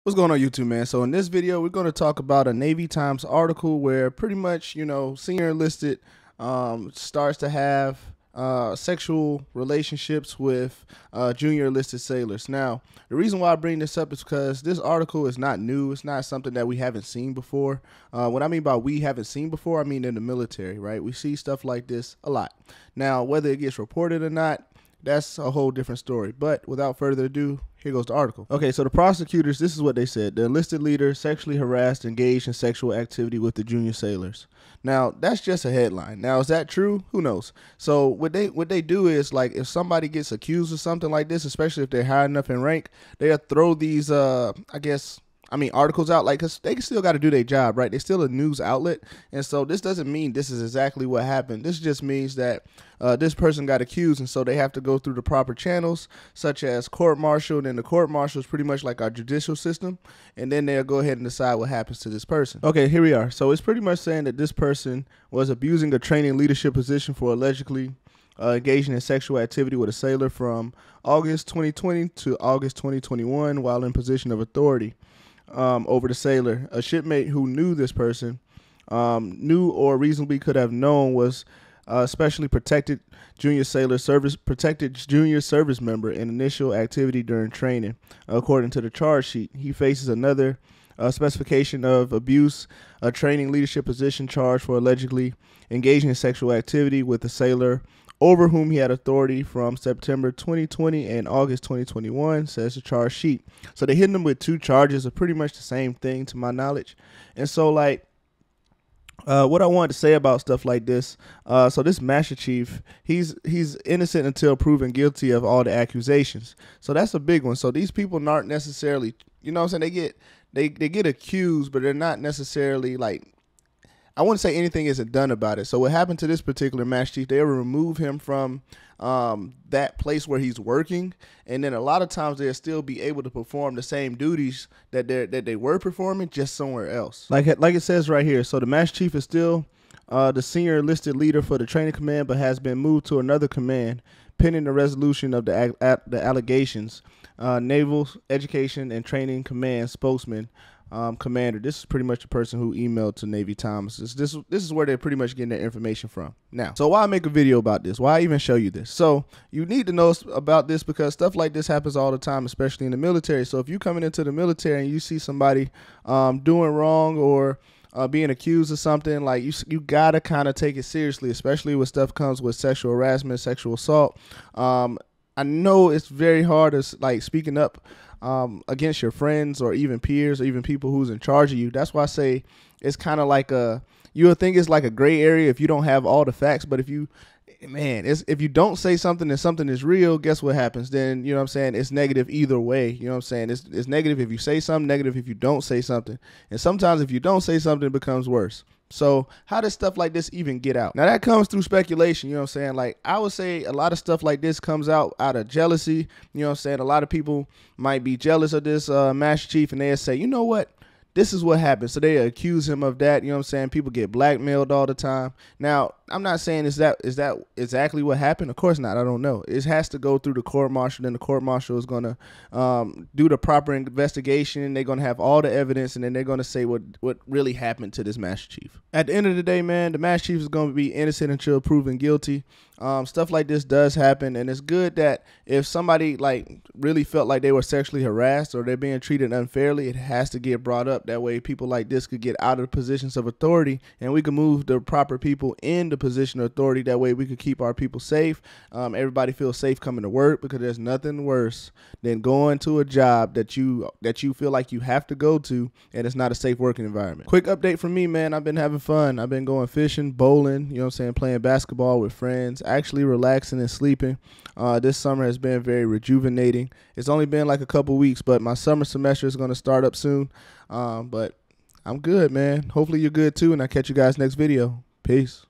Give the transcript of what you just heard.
What's going on YouTube, man? So in this video, we're going to talk about a Navy Times article where pretty much, senior enlisted starts to have sexual relationships with junior enlisted sailors. Now, the reason why I bring this up is because this article is not new. It's not something that we haven't seen before. What I mean by we haven't seen before, I mean in the military, right? We see stuff like this a lot. Now, whether it gets reported or not, that's a whole different story. But without further ado, here goes the article. Okay, so the prosecutors, this is what they said. The enlisted leader sexually harassed, engaged in sexual activity with the junior sailors. Now, that's just a headline. Now, is that true? Who knows? So what they do is, like, if somebody gets accused of something like this, especially if they're high enough in rank, they'll throw these, articles out, like, because they still got to do their job, right? They're still a news outlet. And so this doesn't mean this is exactly what happened. This just means that this person got accused, and so they have to go through the proper channels, such as court-martial. And then the court-martial is pretty much like our judicial system. And then they'll go ahead and decide what happens to this person. Okay, here we are. So it's pretty much saying that this person was abusing a training leadership position for allegedly engaging in sexual activity with a sailor from August 2020 to August 2021 while in position of authority over the sailor. A shipmate who knew this person, knew or reasonably could have known was specially protected junior service member in initial activity during training. According to the charge sheet, he faces another specification of abuse, a training leadership position charge for allegedly engaging in sexual activity with a sailor over whom he had authority from September 2020 and August 2021, says the charge sheet. So they hit him with two charges of pretty much the same thing, to my knowledge. And so, like, what I wanted to say about stuff like this, so this Master Chief, he's innocent until proven guilty of all the accusations. So that's a big one. So these people aren't necessarily, you know what I'm saying, they get accused, but they're not necessarily, like, I wouldn't say anything isn't done about it. So what happened to this particular Master Chief, they remove him from that place where he's working, and then a lot of times they'll still be able to perform the same duties that they were performing, just somewhere else. Like it says right here, so the Master Chief is still the senior enlisted leader for the training command, but has been moved to another command pending the resolution of the allegations. Naval Education and Training Command spokesman, commander. This is pretty much the person who emailed to Navy Times. This is where they're pretty much getting their information from. Now, so why make a video about this? Why even show you this? So you need to know about this because stuff like this happens all the time, especially in the military. So if you're coming into the military and you see somebody doing wrong or being accused of something, like, you gotta kind of take it seriously, especially when stuff comes with sexual harassment, sexual assault. I know it's very hard as, like, speaking up against your friends or even peers or even people who's in charge of you. That's why I say it's kind of like you would think it's like a gray area if you don't have all the facts. But if you don't say something and something is real, guess what happens? Then, you know what I'm saying, it's negative either way. You know what I'm saying? It's negative if you say something, negative if you don't say something. And sometimes if you don't say something, it becomes worse. So how does stuff like this even get out? Now, that comes through speculation, you know what I'm saying? Like, I would say a lot of stuff like this comes out of jealousy. You know what I'm saying? A lot of people might be jealous of this Master Chief, and they'll say, you know what? This is what happened. So they accuse him of that. You know what I'm saying? People get blackmailed all the time. Now, I'm not saying is that exactly what happened? Of course not. I don't know. It has to go through the court-martial. Then the court-martial is going to do the proper investigation. They're going to have all the evidence, and then they're going to say what really happened to this Master Chief. At the end of the day, man, the Master Chief is going to be innocent until proven guilty. Stuff like this does happen, and it's good that if somebody, like, really felt like they were sexually harassed or they're being treated unfairly, it has to get brought up. That way people like this could get out of positions of authority, and we can move the proper people in the position of authority. That way we could keep our people safe. Everybody feels safe coming to work, because there's nothing worse than going to a job that you feel like you have to go to, and it's not a safe working environment. Quick update from me, man. I've been having fun. I've been going fishing, bowling, you know what I'm saying, playing basketball with friends, actually relaxing and sleeping. This summer has been very rejuvenating. It's only been like a couple weeks, but my summer semester is going to start up soon. But I'm good, man. Hopefully you're good too, and I'll catch you guys next video. Peace.